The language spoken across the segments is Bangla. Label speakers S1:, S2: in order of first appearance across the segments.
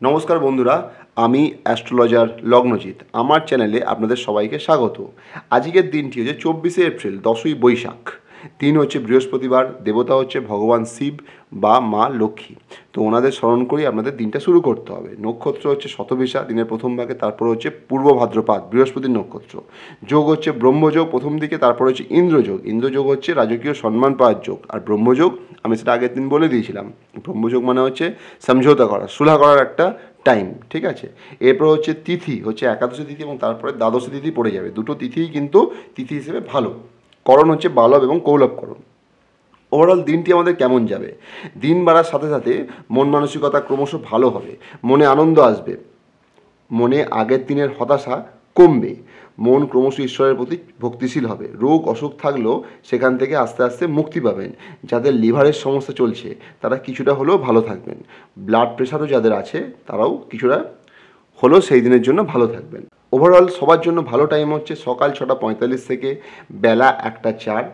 S1: নমস্কার বন্ধুরা, আমি অ্যাস্ট্রোলজার লগ্নজিৎ। আমার চ্যানেলে আপনাদের সবাইকে স্বাগত। আজকের দিনটি হচ্ছে 24শে এপ্রিল, 10ই বৈশাখ। দিন হচ্ছে বৃহস্পতিবার, দেবতা হচ্ছে ভগবান শিব বা মা লক্ষ্মী। তো ওনাদের স্মরণ করেই আপনাদের দিনটা শুরু করতে হবে। নক্ষত্র হচ্ছে শতভিসা দিনের প্রথম ভাগে, তারপর হচ্ছে পূর্ব ভাদ্রপদ বৃহস্পতির নক্ষত্র। যোগ হচ্ছে ব্রহ্মযোগ প্রথম দিকে, তারপর হচ্ছে ইন্দ্রযোগ। ইন্দ্রযোগ হচ্ছে রাজকীয় সম্মান পাওয়ার যোগ। আর ব্রহ্মযোগ আমি সেটা আগের দিন বলে দিয়েছিলাম। ব্রহ্মযোগ মানে হচ্ছে সমঝোতা করা, সুলহা করার একটা টাইম, ঠিক আছে। এরপর হচ্ছে তিথি হচ্ছে একাদশী তিথি এবং তারপরে দ্বাদশী তিথি পড়ে যাবে। দুটো তিথিই কিন্তু তিথি হিসেবে ভালো। করণ হচ্ছে বালব এবং কৌলভকরণ। ওভারঅল দিনটি আমাদের কেমন যাবে? দিন বাড়ার সাথে সাথে মন মানসিকতা ক্রমশ ভালো হবে, মনে আনন্দ আসবে, মনে আগের দিনের হতাশা কমবে, মন ক্রমশ ঈশ্বরের প্রতি ভক্তিশীল হবে। রোগ অসুখ থাকলেও সেখান থেকে আস্তে আস্তে মুক্তি পাবেন। যাদের লিভারের সমস্যা চলছে তারা কিছুটা হলেও ভালো থাকবেন। ব্লাড প্রেশারও যাদের আছে তারাও কিছুটা হলেও সেই দিনের জন্য ভালো থাকবেন। ওভারঅল সবার জন্য ভালো টাইম হচ্ছে সকাল 6:45 থেকে বেলা 1:04,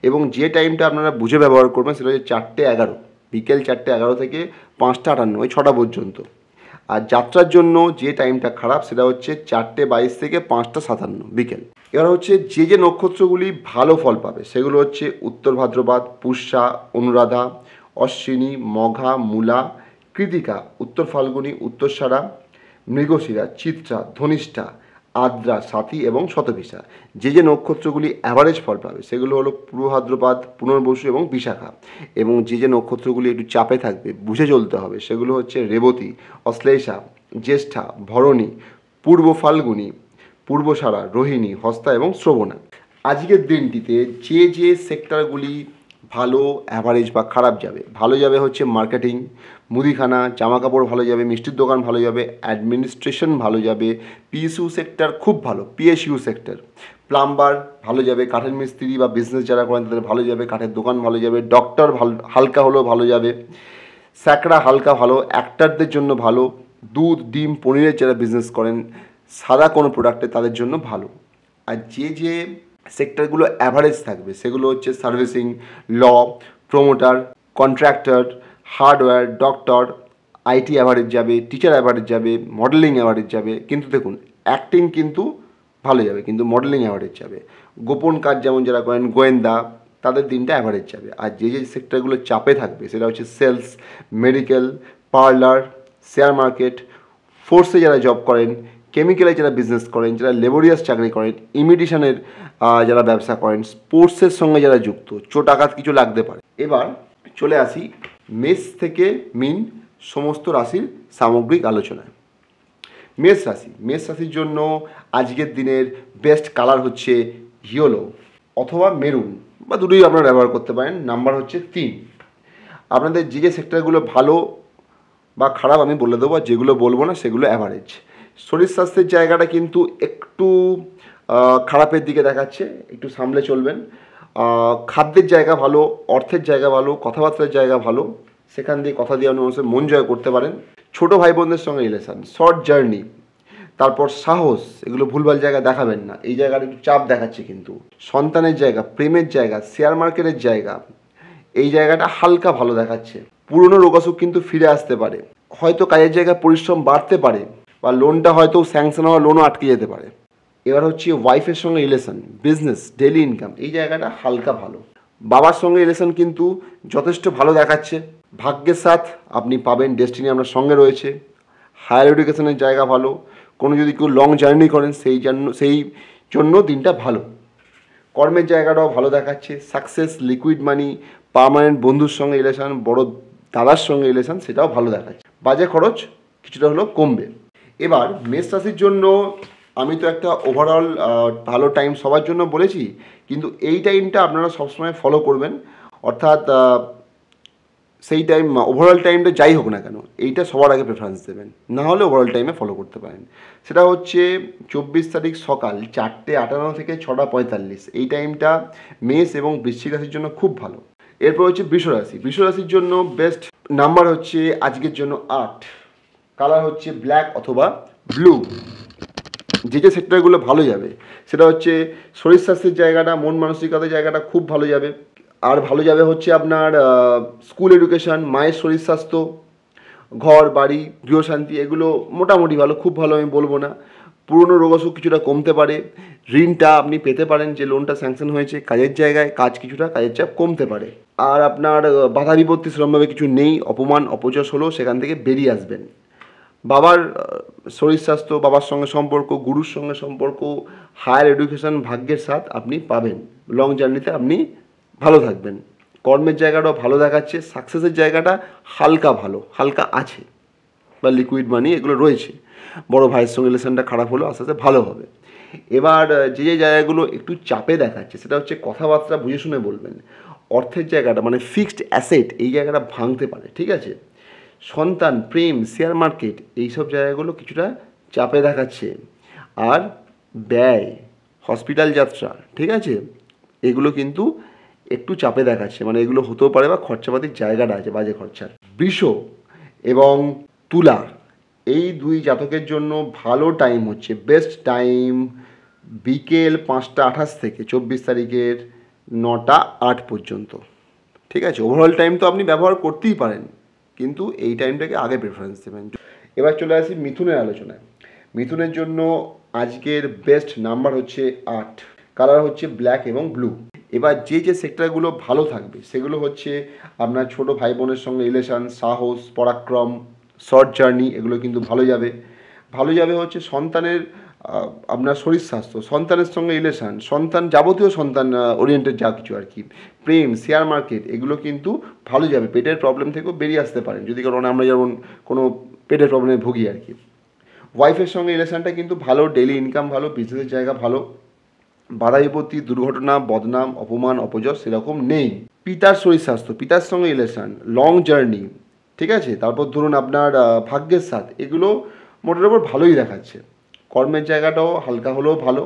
S1: এবং যে টাইমটা আপনারা বুঝে ব্যবহার করবেন সেটা হচ্ছে 4:11, বিকেল 4:11 থেকে 5:58, ওই 6টা পর্যন্ত। আর যাত্রার জন্য যে টাইমটা খারাপ সেটা হচ্ছে 4:22 থেকে 5:57 বিকেল। এবার হচ্ছে যে যে নক্ষত্রগুলি ভালো ফল পাবে সেগুলো হচ্ছে উত্তর ভাদ্রপদ, পুষ্যা, অনুরাধা, অশ্বিনী, মঘা, মূলা, কৃতিকা, উত্তর ফাল্গুনী, উত্তরসারা, মৃগশিরা, চিত্রা, ধনিষ্ঠা, আদ্রা, সাথী এবং শতভিসা। যে যে নক্ষত্রগুলি অ্যাভারেজ ফল পাবে সেগুলো হলো পূর্ব ভাদ্রপদ, পুনর্বসু এবং বিশাখা। এবং যে যে নক্ষত্রগুলি একটু চাপে থাকবে, বুঝে চলতে হবে, সেগুলো হচ্ছে রেবতী, অশ্লেষা, জ্যেষ্ঠা, ভরণী, পূর্ব ফাল্গুনী, পূর্বসারা, রোহিণী, হস্তা এবং শ্রবণা। আজকের দিনটিতে যে যে সেক্টরগুলি ভালো, অ্যাভারেজ বা খারাপ যাবে, ভালো যাবে হচ্ছে মার্কেটিং, মুদিখানা, জামা কাপড় ভালো যাবে, মিষ্টির দোকান ভালো যাবে, অ্যাডমিনিস্ট্রেশন ভালো যাবে, পিএসইউ সেক্টর খুব ভালো, পিএসইউ সেক্টর, প্লাম্বার ভালো যাবে, কাঠের মিস্ত্রি বা বিজনেস যারা করেন তাদের ভালো যাবে, কাঠের দোকান ভালো যাবে, ডক্টর ভালো হালকা হলেও ভালো যাবে, স্যাকরা হালকা ভালো, অ্যাক্টারদের জন্য ভালো, দুধ, ডিম, পনিরের যারা বিজনেস করেন, সাদা কোনো প্রোডাক্টে তাদের জন্য ভালো। আর যে যে সেক্টরগুলো অ্যাভারেজ থাকবে সেগুলো হচ্ছে servicing, law, promoter, contractor, hardware, doctor, IT average যাবে, টিচার অ্যাভারেজ যাবে, মডেলিং অ্যাভারেজ যাবে। কিন্তু দেখুন, অ্যাক্টিং কিন্তু ভালো যাবে, কিন্তু মডেলিং অ্যাভারেজ যাবে। গোপন কাজ যেমন যারা করেন, গোয়েন্দা, তাদের দিনটা অ্যাভারেজ যাবে। আর যে যে সেক্টরগুলো চাপে থাকবে সেটা হচ্ছে sales, medical, parlour, share market, ফোর্সে যারা জব করেন, কেমিক্যালে যারা বিজনেস করেন, যারা লেবোরিয়াস চাকরি করেন, ইমিটেশনের যারা ব্যবসা করেন, স্পোর্টসের সঙ্গে যারা যুক্ত, চোট আঘাত কিছু লাগতে পারে। এবার চলে আসি মেষ থেকে মিন সমস্ত রাশির সামগ্রিক আলোচনায়। মেষ রাশির জন্য আজকের দিনের বেস্ট কালার হচ্ছে ইয়েলো অথবা মেরুন, বা দুটোই আপনারা ব্যবহার করতে পারেন। নাম্বার হচ্ছে 3। আপনাদের যে যে সেক্টরগুলো ভালো বা খারাপ আমি বলে দেবো, আর যেগুলো বলবো না সেগুলো অ্যাভারেজ। শরীর স্বাস্থ্যের জায়গাটা কিন্তু একটু খারাপের দিকে দেখাচ্ছে, একটু সামলে চলবেন। খাদ্যের জায়গা ভালো, অর্থের জায়গা ভালো, কথাবার্তার জায়গা ভালো, সেখান দিয়ে কথা দিয়ে আপনি মানুষের মন জয় করতে পারেন। ছোটো ভাই বোনদের সঙ্গে রিলেশান, শর্ট জার্নি, তারপর সাহস, এগুলো ভুলভাল জায়গা দেখাবেন না, এই জায়গাটা একটু চাপ দেখাচ্ছে। কিন্তু সন্তানের জায়গা, প্রেমের জায়গা, শেয়ার মার্কেটের জায়গা, এই জায়গাটা হালকা ভালো দেখাচ্ছে। পুরনো রোগাসুখ কিন্তু ফিরে আসতে পারে, হয়তো কাজের জায়গায় পরিশ্রম বাড়তে পারে, বা লোনটা হয়তো স্যাংশন হওয়া লোনও আটকে যেতে পারে। এবার হচ্ছে ওয়াইফের সঙ্গে রিলেশন, বিজনেস, ডেলি ইনকাম, এই জায়গাটা হালকা ভালো। বাবার সঙ্গে রিলেশন কিন্তু যথেষ্ট ভালো দেখাচ্ছে। ভাগ্যের সাথ আপনি পাবেন, ডেস্টিনি আপনার সঙ্গে রয়েছে। হায়ার এডুকেশনের জায়গা ভালো, কোনো যদি কেউ লং জার্নি করেন সেই জন্য দিনটা ভালো। কর্মের জায়গাটাও ভালো দেখাচ্ছে, সাকসেস, লিকুইড মানি, পার্মানেন্ট বন্ধুর সঙ্গে রিলেশন, বড় দাদার সঙ্গে রিলেশন, সেটাও ভালো দেখাচ্ছে। বাজে খরচ কিছুটা হলেও কমবে। এবার মেষ রাশির জন্য আমি তো একটা ওভারঅল ভালো টাইম সবার জন্য বলেছি, কিন্তু এই টাইমটা আপনারা সবসময় ফলো করবেন। অর্থাৎ সেই টাইম, ওভারঅল টাইমটা যাই হোক না কেন, এইটা সবার আগে প্রেফারেন্স দেবেন, না হলে ওভারঅল টাইমে ফলো করতে পারেন। সেটা হচ্ছে 24 তারিখ সকাল 4:58 থেকে 6:45, এই টাইমটা মেষ এবং বৃশ্চিক রাশির জন্য খুব ভালো। এরপর হচ্ছে বৃষ রাশির জন্য বেস্ট নাম্বার হচ্ছে আজকের জন্য 8, কালার হচ্ছে ব্ল্যাক অথবা ব্লু। যে যে সেক্টরগুলো ভালো যাবে সেটা হচ্ছে শরীর স্বাস্থ্যের জায়গাটা, মন মানসিকতার জায়গাটা খুব ভালো যাবে। আর ভালো যাবে হচ্ছে আপনার স্কুল এডুকেশান, মায়ের শরীর স্বাস্থ্য, ঘর বাড়ি গৃহশান্তি এগুলো মোটামুটি ভালো, খুব ভালো আমি বলবো না। পুরনো রোগশোক কিছুটা কমতে পারে, ঋণটা আপনি পেতে পারেন, যে লোনটা স্যাংশন হয়েছে, কাজের জায়গায় কিছুটা কাজের চাপ কমতে পারে। আর আপনার বাধা বিপত্তি সেরকমভাবে কিছু নেই, অপমান অপযশ হলেও সেখান থেকে বেরিয়ে আসবেন। বাবার শরীর স্বাস্থ্য, বাবার সঙ্গে সম্পর্ক, গুরুর সঙ্গে সম্পর্ক, হায়ার এডুকেশন ভাগ্যের সাথ আপনি পাবেন। লং জার্নিতে আপনি ভালো থাকবেন। কর্মের জায়গাটাও ভালো দেখাচ্ছে, সাকসেসের জায়গাটা হালকা আছে, বা লিকুইড মানি এগুলো রয়েছে। বড় ভাইয়ের সঙ্গে রিলেশনটা খারাপ হলেও আস্তে আস্তে ভালো হবে। এবার যে জায়গাগুলো একটু চাপে দেখাচ্ছে সেটা হচ্ছে কথাবার্তা বুঝে শুনে বলবেন। অর্থের জায়গাটা মানে ফিক্সড অ্যাসেট এই জায়গাটা ভাঙতে পারে, ঠিক আছে। সন্তান, প্রেম, শেয়ার মার্কেট এইসব জায়গাগুলো কিছুটা চাপে দেখাচ্ছে। আর ব্যয়, হসপিটাল যাত্রা, ঠিক আছে, এগুলো কিন্তু একটু চাপে দেখাচ্ছে, মানে এগুলো হতেও পারে বা খরচাপাতির জায়গাটা আছে বাজে খরচার। বৃষ এবং তুলা এই দুই জাতকের জন্য ভালো টাইম হচ্ছে, বেস্ট টাইম বিকেল 5টা 28 থেকে 24 তারিখের 9টা 8 পর্যন্ত, ঠিক আছে। ওভারঅল টাইম তো আপনি ব্যবহার করতেই পারেন, কিন্তু এই টাইমটাকে আগে প্রেফারেন্স দেবেন। এবার চলে আসি মিথুনের আলোচনায়। মিথুনের জন্য আজকের বেস্ট নাম্বার হচ্ছে 8, কালার হচ্ছে ব্ল্যাক এবং ব্লু। এবার যে সেক্টরগুলো ভালো থাকবে সেগুলো হচ্ছে আপনার ছোট ভাই বোনের সঙ্গে রিলেশান, সাহস, পরাক্রম, শর্ট জার্নি এগুলো কিন্তু ভালো যাবে হচ্ছে সন্তানের আপনার শরীর স্বাস্থ্য, সন্তানের সঙ্গে রিলেশান, সন্তান যাবতীয় সন্তান ওরিয়েন্টেড যা কিছু আর কি, প্রেম, শেয়ার মার্কেট এগুলো কিন্তু ভালো যাবে। পেটের প্রবলেম থেকেও বেরিয়ে আসতে পারেন যদি কারণ আমরা যেমন কোনো পেটের প্রবলেমে ভুগি আর কি। ওয়াইফের সঙ্গে রিলেশানটা কিন্তু ভালো, ডেইলি ইনকাম ভালো, বিজনেসের জায়গা ভালো, বাধা বিপত্তি, দুর্ঘটনা, বদনাম, অপমান অপযশ সেরকম নেই। পিতার শরীর স্বাস্থ্য, পিতার সঙ্গে রিলেশান, লং জার্নি, ঠিক আছে। তারপর ধরুন আপনার ভাগ্যের সাথ এগুলো মোটের ওপর ভালোই দেখাচ্ছে। কর্মের জায়গাটাও হালকা হলেও ভালো,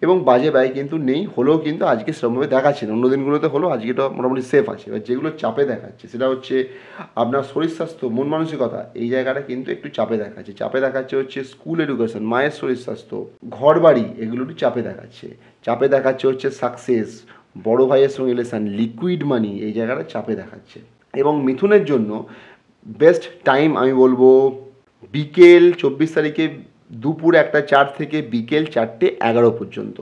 S1: এবং বাজে ব্যয় কিন্তু নেই, হলেও কিন্তু আজকে সেরকমভাবে দেখাচ্ছে না। অন্য দিনগুলোতে হলেও আজকেটা মোটামুটি সেফ আছে। এবার যেগুলো চাপে দেখাচ্ছে সেটা হচ্ছে আপনার শরীর স্বাস্থ্য, মন মানসিকতা এই জায়গাটা কিন্তু একটু চাপে দেখাচ্ছে হচ্ছে স্কুল এডুকেশন, মায়ের শরীর স্বাস্থ্য, ঘর বাড়ি এগুলো একটু চাপে দেখাচ্ছে হচ্ছে সাকসেস, বড় ভাইয়ের সঙ্গে রিলেশান, লিকুইড মানি এই জায়গাটা চাপে দেখাচ্ছে। এবং মিথুনের জন্য বেস্ট টাইম আমি বলবো বিকেল 24 তারিখে দুপুর 1টা 4 থেকে বিকেল 4টে 11 পর্যন্ত।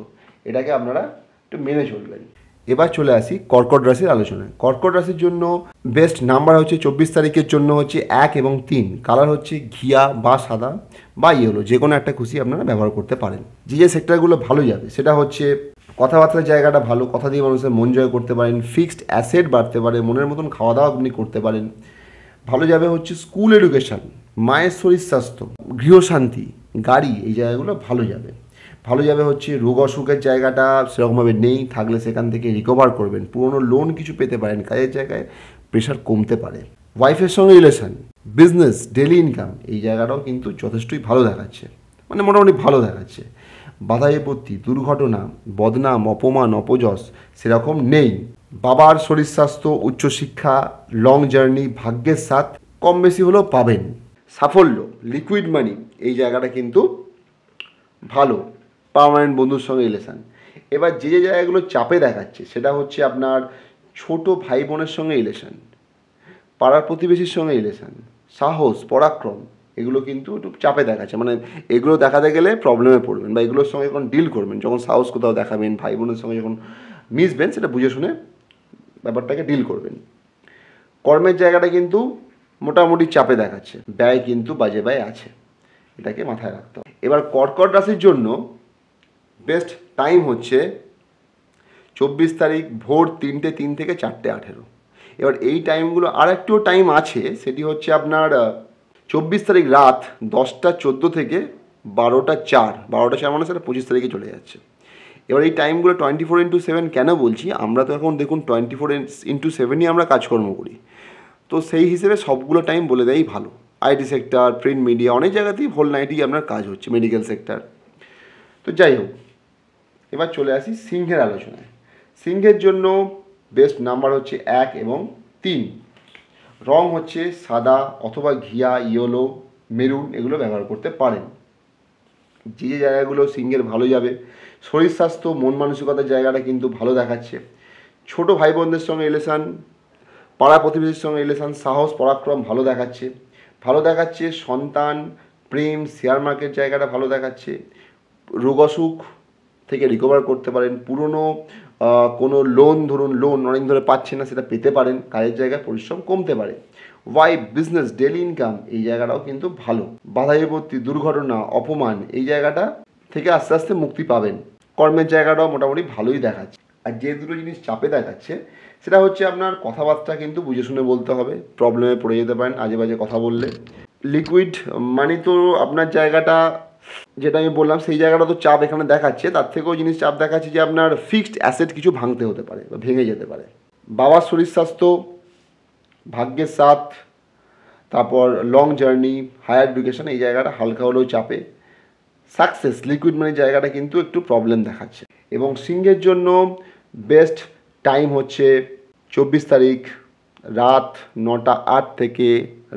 S1: এটাকে আপনারা একটু মেনে চলবেন। এবার চলে আসি কর্কট রাশির আলোচনায়। কর্কট রাশির জন্য বেস্ট নাম্বার হচ্ছে 24 তারিখের জন্য হচ্ছে 1 এবং 3, কালার হচ্ছে ঘিয়া বা সাদা বা ইয়েলো, যে কোনো একটা খুশি আপনারা ব্যবহার করতে পারেন। যে সেক্টরগুলো ভালো যাবে সেটা হচ্ছে কথাবার্তার জায়গাটা ভালো, কথা দিয়ে মানুষের মন জয় করতে পারেন, ফিক্সড অ্যাসেট বাড়তে পারে, মনের মতন খাওয়া দাওয়া আপনি করতে পারেন। ভালো যাবে হচ্ছে স্কুল এডুকেশান, মায়ের শরীর স্বাস্থ্য, গৃহশান্তি, গাড়ি এই জায়গাগুলো ভালো যাবে হচ্ছে রোগ অসুখের জায়গাটা সেরকমভাবে নেই, থাকলে সেখান থেকে রিকভার করবেন। পুরনো লোন কিছু পেতে পারেন, কাজের জায়গায় প্রেশার কমতে পারে। ওয়াইফের সঙ্গে রিলেশান, বিজনেস, ডেলি ইনকাম এই জায়গাটাও কিন্তু যথেষ্টই ভালো দেখাচ্ছে, মানে মোটামুটি ভালো দেখাচ্ছে। বাধা বিপত্তি, দুর্ঘটনা, বদনাম, অপমান অপযশ সেরকম নেই। বাবার শরীর স্বাস্থ্য, উচ্চশিক্ষা, লং জার্নি, ভাগ্যের সাথ কম বেশি হলেও পাবেন। সাফল্য, লিকুইড মানি এই জায়গাটা কিন্তু ভালো, পার্মানেন্ট বন্ধুর সঙ্গে রিলেশান। এবার যে জায়গাগুলো চাপে দেখাচ্ছে সেটা হচ্ছে আপনার ছোট ভাই বোনের সঙ্গে রিলেশান, পাড়ার প্রতিবেশীর সঙ্গে রিলেশান, সাহস, পরাক্রম এগুলো কিন্তু একটু চাপে দেখাচ্ছে। মানে এগুলো দেখাতে গেলে প্রবলেমে পড়বেন, বা এগুলোর সঙ্গে যখন ডিল করবেন, যখন সাহস কোথাও দেখাবেন, ভাই বোনের সঙ্গে যখন মিশবেন সেটা বুঝে শুনে ব্যাপারটাকে ডিল করবেন। কর্মের জায়গাটা কিন্তু মোটামুটি চাপে দেখাচ্ছে, ব্যয় কিন্তু বাজে ব্যয় আছে, এটাকে মাথায় রাখতে হবে। এবার কর্কট রাশির জন্য বেস্ট টাইম হচ্ছে 24 তারিখ ভোর 3টে 3 থেকে 4টে 18। এবার এই টাইমগুলো আর একটু টাইম আছে, সেটি হচ্ছে আপনার 24 তারিখ রাত 10টা 14 থেকে 12টা 4 মানে সেটা 25 তারিখে চলে যাচ্ছে। এবার এই টাইমগুলো 24x7 কেন বলছি, আমরা তো এখন দেখুন 24x7ই আমরা কাজকর্ম করি, তো সেই হিসেবে সবগুলো টাইম বলে দেয়ই ভালো। আইটি সেক্টর, প্রিন্ট মিডিয়া অনেক জায়গাতেই হোল নাইটই আপনার কাজ হচ্ছে, মেডিকেল সেক্টর। তো যাই হোক, এবার চলে আসি সিংহের আলোচনায়। সিংহের জন্য বেস্ট নাম্বার হচ্ছে 1 এবং 3, রং হচ্ছে সাদা অথবা ঘিয়া, ইয়েলো, মেরুন এগুলো ব্যবহার করতে পারেন। যে জায়গাগুলো সিংহের ভালো যাবে, শরীর স্বাস্থ্য, মন মানসিকতার জায়গাটা কিন্তু ভালো দেখাচ্ছে। ছোট ভাই বোনদের সঙ্গে রিলেশান, পাড়া প্রতিবেশীর সঙ্গে রিলেশান, সাহস পরাক্রম ভালো দেখাচ্ছে। ভালো দেখাচ্ছে সন্তান, প্রেম, শেয়ার মার্কেট জায়গাটা ভালো দেখাচ্ছে। রোগ অসুখ থেকে রিকভার করতে পারেন। পুরনো কোনো লোন, ধরুন লোন অনেক ধরে পাচ্ছেন না, সেটা পেতে পারেন। কাজের জায়গায় পরিশ্রম কমতে পারে। ওয়াইফ, বিজনেস, ডেলি ইনকাম এই জায়গাটাও কিন্তু ভালো। বাধা বিপত্তি, দুর্ঘটনা, অপমান এই জায়গাটা থেকে আস্তে আস্তে মুক্তি পাবেন। কর্মের জায়গাটাও মোটামুটি ভালোই দেখাচ্ছে। আর যে দুটো জিনিস চাপে দেখাচ্ছে সেটা হচ্ছে আপনার কথাবার্তা কিন্তু বুঝে শুনে বলতে হবে, প্রবলেমে পড়ে যেতে পারেন আজে বাজে কথা বললে। লিকুইড মানি তো আপনার জায়গাটা যেটা আমি বললাম সেই জায়গাটা তো চাপ এখানে দেখাচ্ছে, তার থেকেও জিনিস চাপ দেখাচ্ছে যে আপনার ফিক্সড অ্যাসেট কিছু ভাঙতে হতে পারে বা ভেঙে যেতে পারে। বাবার শরীর স্বাস্থ্য, ভাগ্যের সাথ, তারপর লং জার্নি, হায়ার এডুকেশন এই জায়গাটা হালকা হলেও চাপে। সাকসেস, লিকুইড মানি জায়গাটা কিন্তু একটু প্রবলেম দেখাচ্ছে। এবং সিংহের জন্য বেস্ট টাইম হচ্ছে 24 তারিখ রাত 9টা 8 থেকে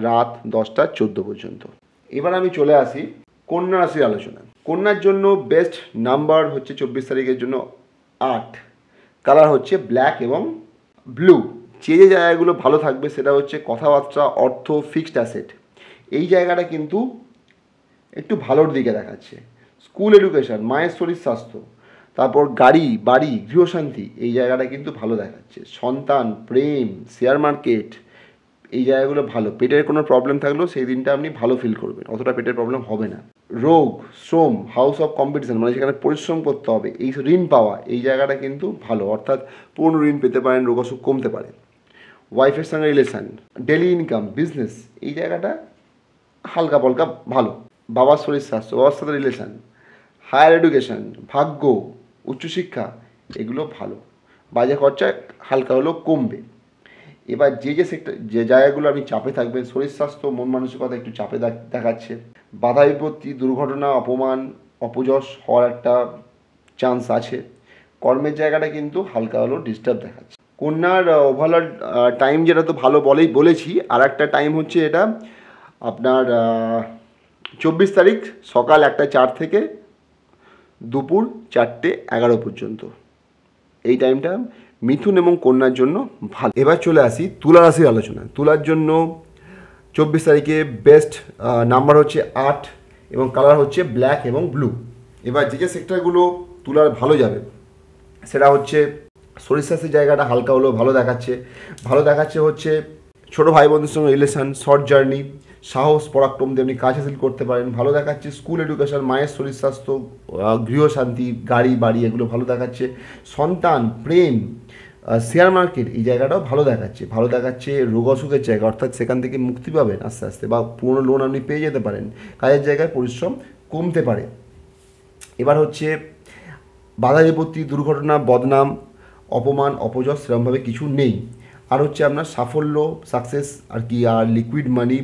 S1: রাত 10টা 14 পর্যন্ত। এবার আমি চলে আসি কন্যা রাশির আলোচনা। কন্যার জন্য বেস্ট নাম্বার হচ্ছে 24 তারিখের জন্য 8, কালার হচ্ছে ব্ল্যাক এবং ব্লু। যে যে জায়গাগুলো ভালো থাকবে সেটা হচ্ছে কথাবার্তা, অর্থ, ফিক্সড অ্যাসেট এই জায়গাটা কিন্তু একটু ভালোর দিকে দেখাচ্ছে। স্কুল এডুকেশন, মায়ের শরীর স্বাস্থ্য, তারপর গাড়ি বাড়ি গৃহশান্তি এই জায়গাটা কিন্তু ভালো দেখাচ্ছে। সন্তান, প্রেম, শেয়ার মার্কেট এই জায়গাগুলো ভালো। পেটের কোনো প্রবলেম থাকলেও সেই দিনটা আপনি ভালো ফিল করবেন, অতটা পেটের প্রবলেম হবে না। রোগ, শ্রম, হাউস অফ কম্পিটিশন মানে যেখানে পরিশ্রম করতে হবে, এই ঋণ পাওয়া এই জায়গাটা কিন্তু ভালো, অর্থাৎ পূর্ণ ঋণ পেতে পারেন, রোগ অসুখ কমতে পারে। ওয়াইফের সঙ্গে রিলেশান, ডেলি ইনকাম, বিজনেস এই জায়গাটা হালকা পালকা ভালো। বাবার শরীর স্বাস্থ্য, বাবার সাথে রিলেশান, হায়ার এডুকেশন, ভাগ্য, উচ্চশিক্ষা এগুলো ভালো। বাজে খরচা হালকা হলেও কমবে। এবার যে যে সেক্টর যে জায়গাগুলো আপনি চাপে থাকবেন, শরীর স্বাস্থ্য, মন মানসিকতা একটু চাপে দেখাচ্ছে। বাধা বিপত্তি, দুর্ঘটনা, অপমান, অপযশ হওয়ার একটা চান্স আছে। কর্মের জায়গাটা কিন্তু হালকা হলেও ডিস্টার্ব দেখাচ্ছে। কন্যার ওভারঅল টাইম যেটা তো ভালো বলেছি, আর একটা টাইম হচ্ছে এটা আপনার 24 তারিখ সকাল 1টা 4 থেকে দুপুর 4টে 11 পর্যন্ত। এই টাইমটা মিথুন এবং কন্যার জন্য ভালো। এবার চলে আসি তুলা রাশির আলোচনা। তুলার জন্য 24 তারিখে বেস্ট নাম্বার হচ্ছে 8 এবং কালার হচ্ছে ব্ল্যাক এবং ব্লু। এবার যে যে সেক্টরগুলো তুলার ভালো যাবে সেটা হচ্ছে শরীর স্বাস্থ্যের জায়গাটা হালকা হলেও ভালো দেখাচ্ছে। ভালো দেখাচ্ছে হচ্ছে ছোটো ভাই বোনদের সঙ্গে রিলেশান, শর্ট জার্নি, সাহস, পরাক্রম দিয়ে আপনি কাজ হাসিল করতে পারেন। ভালো দেখাচ্ছে স্কুল এডুকেশন, মায়ের শরীর স্বাস্থ্য, গৃহশান্তি, গাড়ি বাড়ি এগুলো ভালো দেখাচ্ছে। সন্তান, প্রেম, শেয়ার মার্কেট এই জায়গাটাও ভালো দেখাচ্ছে। ভালো দেখাচ্ছে রোগ অসুখের জায়গা, অর্থাৎ সেখান থেকে মুক্তি পাবেন আস্তে আস্তে, বা পুরনো লোন আপনি পেয়ে যেতে পারেন। কাজের জায়গায় পরিশ্রম কমতে পারে। এবার হচ্ছে বাধা বিপত্তি, দুর্ঘটনা, বদনাম, অপমান, অপযশ সেরকমভাবে কিছু নেই। আর হচ্ছে আপনার সাফল্য, সাকসেস আর কি, আর লিকুইড মানি,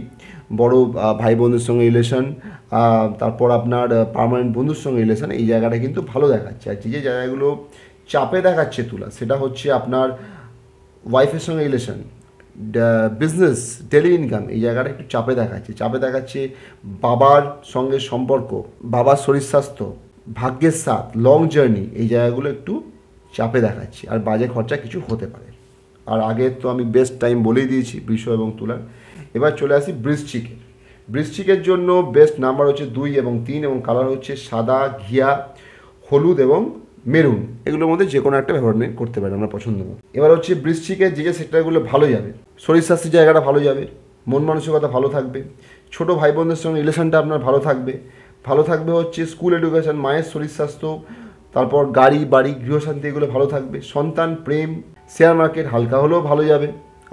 S1: বড় ভাই বোনদের সঙ্গে রিলেশন, তারপর আপনার পার্মানেন্ট বন্ধুর সঙ্গে রিলেশন এই জায়গাটা কিন্তু ভালো দেখাচ্ছে। আর যে যে জায়গাগুলো চাপে দেখাচ্ছে তুলা সেটা হচ্ছে আপনার ওয়াইফের সঙ্গে রিলেশন, বিজনেস, ডেলি ইনকাম এই জায়গাটা একটু চাপে দেখাচ্ছে। চাপে দেখাচ্ছে বাবার সঙ্গে সম্পর্ক, বাবার শরীর স্বাস্থ্য, ভাগ্যের সাথ, লং জার্নি এই জায়গাগুলো একটু চাপে দেখাচ্ছে। আর বাজে খরচা কিছু হতে পারে। আর আগে তো আমি বেস্ট টাইম বলেই দিয়েছি বৃষ এবং তুলার। এবার চলে আসি বৃশ্চিকের। বৃশ্চিকের জন্য বেস্ট নাম্বার হচ্ছে 2 এবং 3 এবং কালার হচ্ছে সাদা, ঘিয়া, হলুদ এবং মেরুন। এগুলোর মধ্যে যে কোনো একটা ব্যবহার নিয়ে করতে পারেন আমরা পছন্দ করি। এবার হচ্ছে বৃশ্চিকের যে যে সেক্টরগুলো ভালো যাবে, শরীর স্বাস্থ্যের জায়গাটা ভালো যাবে, মন মানসিকতা ভালো থাকবে, ছোটো ভাই বোনদের সঙ্গে রিলেশনটা আপনার ভালো থাকবে। ভালো থাকবে হচ্ছে স্কুল এডুকেশন, মায়ের শরীর স্বাস্থ্য, তারপর গাড়ি বাড়ি গৃহশান্তি এগুলো ভালো থাকবে। সন্তান, প্রেম, শেয়ার মার্কেট হালকা হলেও ভালো যাবে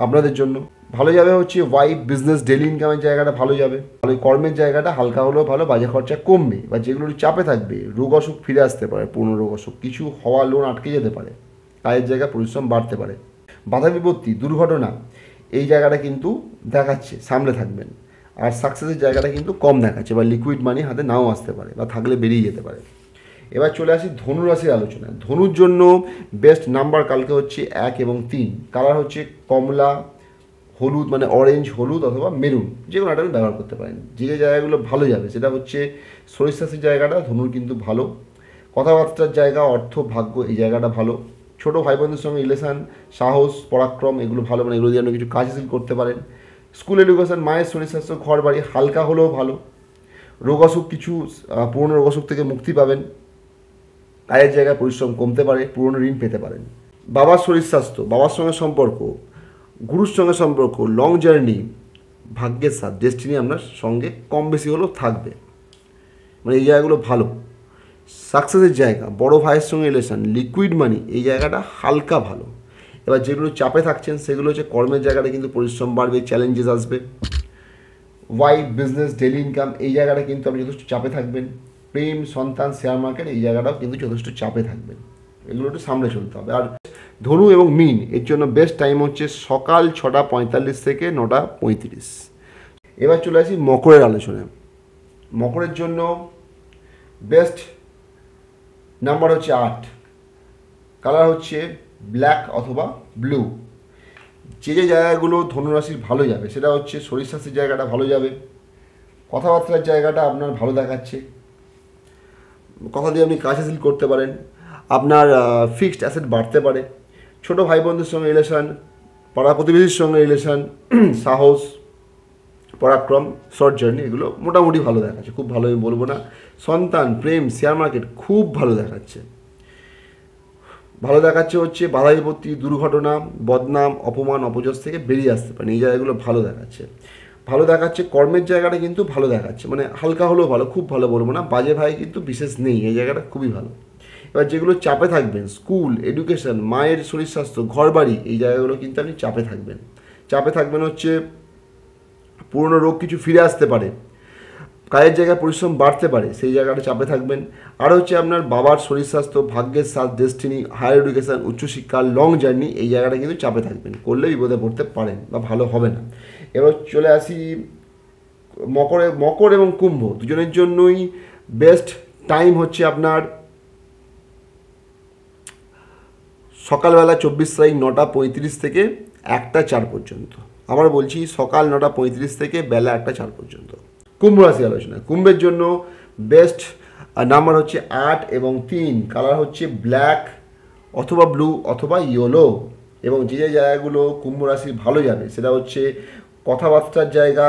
S1: আপনাদের জন্য। ভালো যাবে হচ্ছে ওয়াইফ, বিজনেস, ডেলি ইনকামের জায়গাটা ভালো যাবে। ভালো কর্মের জায়গাটা হালকা হলেও ভালো, বাজে খরচা কমবে। বা যেগুলো চাপে থাকবে, রোগ অসুখ ফিরে আসতে পারে, পূর্ণ রোগ অসুখ কিছু হওয়া, লোন আটকে যেতে পারে, কাজের জায়গায় পরিশ্রম বাড়তে পারে। বাধা বিপত্তি, দুর্ঘটনা এই জায়গাটা কিন্তু দেখাচ্ছে, সামলে থাকবেন। আর সাকসেসের জায়গাটা কিন্তু কম দেখাচ্ছে, বা লিকুইড মানি হাতে নাও আসতে পারে, বা থাকলে বেরিয়ে যেতে পারে। এবার চলে আসি ধনু রাশির আলোচনায়। ধনুর জন্য বেস্ট নাম্বার কালকে হচ্ছে 1 এবং 3, কালার হচ্ছে কমলা, হলুদ মানে অরেঞ্জ, হলুদ অথবা মেরুন যে কোনো একটা ব্যবহার করতে পারেন। যে যে জায়গাগুলো ভালো যাবে সেটা হচ্ছে শরীর স্বাস্থ্যের জায়গাটা ধনুর কিন্তু ভালো। কথাবার্তার জায়গা, অর্থ, ভাগ্য এই জায়গাটা ভালো। ছোটো ভাই বোনদের সঙ্গে রিলেশান, সাহস, পরাক্রম এগুলো ভালো, মানে এগুলো দিয়ে আপনি কিছু কাজ হাসিল করতে পারেন। স্কুল এডুকেশন, মায়ের শরীর স্বাস্থ্য, ঘর বাড়ি হালকা হলেও ভালো। রোগ অসুখ কিছু পুরনো রোগ অসুখ থেকে মুক্তি পাবেন। কাজের জায়গায় পরিশ্রম কমতে পারে, পুরনো ঋণ পেতে পারেন। বাবার শরীর স্বাস্থ্য, বাবার সঙ্গে সম্পর্ক, গুরুর সঙ্গে সম্পর্ক, লং জার্নি, ভাগ্যের সাথ, ডেস্টিনি আপনার সঙ্গে কম বেশি হলেও থাকবে, মানে এই জায়গাগুলো ভালো। সাকসেসের জায়গা, বড় ভাইয়ের সঙ্গে রিলেশন, লিকুইড মানি, এই জায়গাটা হালকা ভালো। এবার যেগুলো চাপে থাকছেন সেগুলো হচ্ছে কর্মের জায়গাটা কিন্তু পরিশ্রম বাড়বে, চ্যালেঞ্জেস আসবে। ওয়াইফ, বিজনেস, ডেলি ইনকাম, এই জায়গাটা কিন্তু আপনি যথেষ্ট চাপে থাকবেন। প্রেম, সন্তান, শেয়ার মার্কেট, এই জায়গাটাও কিন্তু যথেষ্ট চাপে থাকবেন। এগুলো একটু সামনে চলতে হবে। আর ধনু এবং মীন, এর জন্য বেস্ট টাইম হচ্ছে সকাল 6:45 থেকে 9:35। এবার চলে আসি মকরের আলোচনায়। মকরের জন্য বেস্ট নাম্বার হচ্ছে 8, কালার হচ্ছে ব্ল্যাক অথবা ব্লু। যে যে জায়গাগুলো ধনুরাশির ভালো যাবে সেটা হচ্ছে শরীর স্বাস্থ্যের জায়গাটা ভালো যাবে, কথাবার্তার জায়গাটা আপনার ভালো দেখাচ্ছে, কথা দিয়ে আপনি কাজ হাসিল করতে পারেন, আপনার ফিক্সড অ্যাসেট বাড়তে পারে, ছোটো ভাই বোনদের সঙ্গে রিলেশান, পাড়া প্রতিবেশীর সঙ্গে রিলেশান, সাহস, পরাক্রম, শর্ট জার্নি, এগুলো মোটামুটি ভালো দেখাচ্ছে, খুব ভালো আমি বলবো না। সন্তান, প্রেম, শেয়ার মার্কেট খুব ভালো দেখাচ্ছে। ভালো দেখাচ্ছে হচ্ছে বাধা বিপত্তি, দুর্ঘটনা, বদনাম, অপমান, অপযশ থেকে বেরিয়ে আসতে পারেন, এই জায়গাগুলো ভালো দেখাচ্ছে। ভালো দেখাচ্ছে কর্মের জায়গাটা কিন্তু ভালো দেখাচ্ছে, মানে হালকা হলেও ভালো, খুব ভালো বলবো না। বাজে ভাই কিন্তু বিশেষ নেই, এই জায়গাটা খুবই ভালো। এবার যেগুলো চাপে থাকবেন, স্কুল, এডুকেশন, মায়ের শরীর স্বাস্থ্য, ঘর বাড়ি, এই জায়গাগুলো কিন্তু আপনি চাপে থাকবেন। চাপে থাকবেন হচ্ছে পুরনো রোগ কিছু ফিরে আসতে পারে, কাজের জায়গায় পরিশ্রম বাড়তে পারে, সেই জায়গাটা চাপে থাকবেন। আর হচ্ছে আপনার বাবার শরীর স্বাস্থ্য, ভাগ্যের সাথ, ডেস্টিনি, হায়ার এডুকেশান, উচ্চশিক্ষা, লং জার্নি, এই জায়গাটা কিন্তু চাপে থাকবেন, করলে বিপদে পড়তে পারেন বা ভালো হবে না। এবার চলে আসি মকর এবং কুম্ভ দুজনের জন্যই বেস্ট টাইম হচ্ছে আপনার সকালবেলা 24 তারিখ 9:35 থেকে 1:04 পর্যন্ত। আবার বলছি সকাল 9:35 থেকে বেলা 1:04 পর্যন্ত। কুম্ভ রাশি আলোচনা। কুম্ভের জন্য বেস্ট নাম্বার হচ্ছে 8 এবং 3, কালার হচ্ছে ব্ল্যাক অথবা ব্লু অথবা ইয়েলো। এবং যে যে জায়গাগুলো কুম্ভ রাশির ভালো যাবে সেটা হচ্ছে কথাবার্তার জায়গা,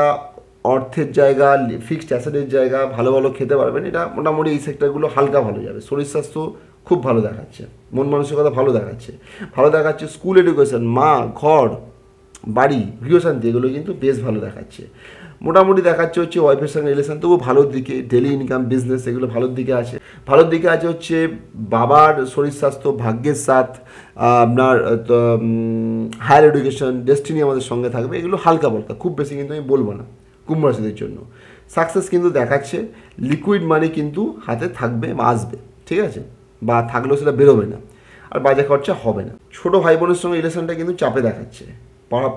S1: অর্থের জায়গা, ফিক্সড অ্যাসেটের জায়গা, ভালো ভালো খেতে পারবেন, এটা মোটামুটি এই সেক্টরগুলো হালকা ভালো যাবে। শরীর স্বাস্থ্য খুব ভালো দেখাচ্ছে, মন মানসিকতা ভালো দেখাচ্ছে। ভালো দেখাচ্ছে স্কুল এডুকেশন, মা, ঘর, বাড়ি, গৃহশান্তি, এগুলো কিন্তু বেশ ভালো দেখাচ্ছে। মোটামুটি দেখাচ্ছে হচ্ছে ওয়াইফের সঙ্গে রিলেশন তবু ভালোর দিকে, ডেলি ইনকাম, বিজনেস, এগুলো ভালোর দিকে আছে। ভালোর দিকে আছে হচ্ছে বাবার শরীর স্বাস্থ্য, ভাগ্যের সাথ, আপনার হায়ার এডুকেশন, ডেস্টিনি আমাদের সঙ্গে থাকবে, এগুলো হালকা বলকা, খুব বেশি কিন্তু আমি বলবো না কুম্ভ রাশিদের জন্য। সাকসেস কিন্তু দেখাচ্ছে, লিকুইড মানি কিন্তু হাতে থাকবে বা আসবে, ঠিক আছে, বা থাকলেও সেটা বেরোবে না, আর বাজে খরচা হবে না। ছোটো ভাই বোনের সঙ্গে রিলেশনটা কিন্তু চাপে দেখাচ্ছে,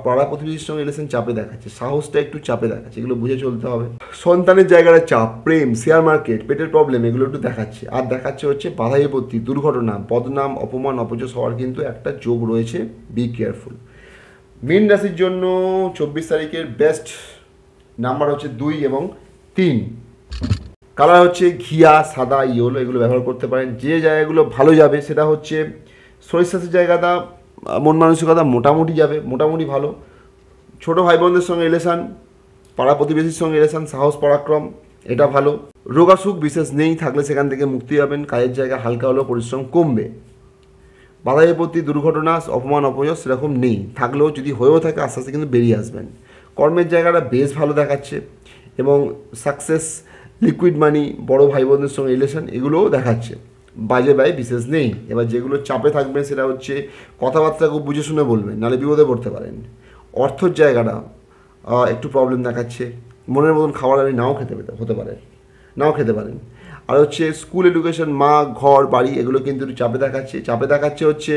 S1: পাড়া প্রতিবেশীর সঙ্গে রিলেশন চাপে দেখাচ্ছে, সাহসটা একটু চাপে দেখাচ্ছে, এগুলো বুঝে চলতে হবে। সন্তানের জায়গাটা চাপ, প্রেম, শেয়ার মার্কেট, পেটের প্রবলেম, এগুলো একটু দেখাচ্ছে। আর দেখাচ্ছে হচ্ছে বাধা বিপত্তি, দুর্ঘটনা, বদনাম, অপমান, অপযশ হওয়ার কিন্তু একটা যোগ রয়েছে, বি কেয়ারফুল। মীন রাশির জন্য 24 তারিখের বেস্ট নাম্বার হচ্ছে 2 এবং 3, কালার হচ্ছে ঘিয়া, সাদা, ইয়েলো, এগুলো ব্যবহার করতে পারেন। যে জায়গাগুলো ভালো যাবে সেটা হচ্ছে শরীর স্বাস্থ্যের জায়গাটা, মন মানসিকতা মোটামুটি যাবে, মোটামুটি ভালো। ছোটো ভাই বোনদের সঙ্গে রিলেশান, পাড়া প্রতিবেশীর সঙ্গে রিলেশান, সাহস, পরাক্রম, এটা ভালো। রোগাসুখ বিশেষ নেই, থাকলে সেখান থেকে মুক্তি পাবেন। কাজের জায়গা হালকা হলেও পরিশ্রম কমবে। বাধা বিপত্তি, দুর্ঘটনা, অপমান, অপযশ সেরকম নেই, থাকলেও যদি হয়েও থাকে আস্তে আস্তে কিন্তু বেরিয়ে আসবেন। কর্মের জায়গাটা বেশ ভালো দেখাচ্ছে এবং সাকসেস, লিকুইড মানি, বড় ভাই বোনদের সঙ্গে রিলেশন, এগুলোও দেখাচ্ছে। বাজে ব্যয় বিশেষ নেই। এবার যেগুলো চাপে থাকবেন সেটা হচ্ছে কথাবার্তা খুব বুঝে শুনে বলবেন, নাহলে বিপদে পড়তে পারেন। অর্থের জায়গাটা একটু প্রবলেম দেখাচ্ছে, মনের মতন খাবার আপনি নাও খেতে পারেন। আর হচ্ছে স্কুল এডুকেশন, মা, ঘর, বাড়ি, এগুলো কিন্তু একটু চাপে দেখাচ্ছে হচ্ছে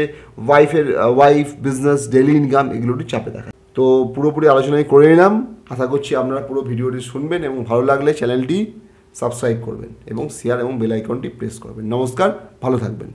S1: ওয়াইফ, বিজনেস, ডেলি ইনকাম, এগুলো একটু চাপে দেখাচ্ছে। তো পুরোপুরি আলোচনায় করে নিলাম। আশা করছি আপনারা পুরো ভিডিওটি শুনবেন এবং ভালো লাগলে চ্যানেলটি সাবস্ক্রাইব করবেন এবং শেয়ার এবং বেল আইকনটি প্রেস করবেন। নমস্কার, ভালো থাকবেন।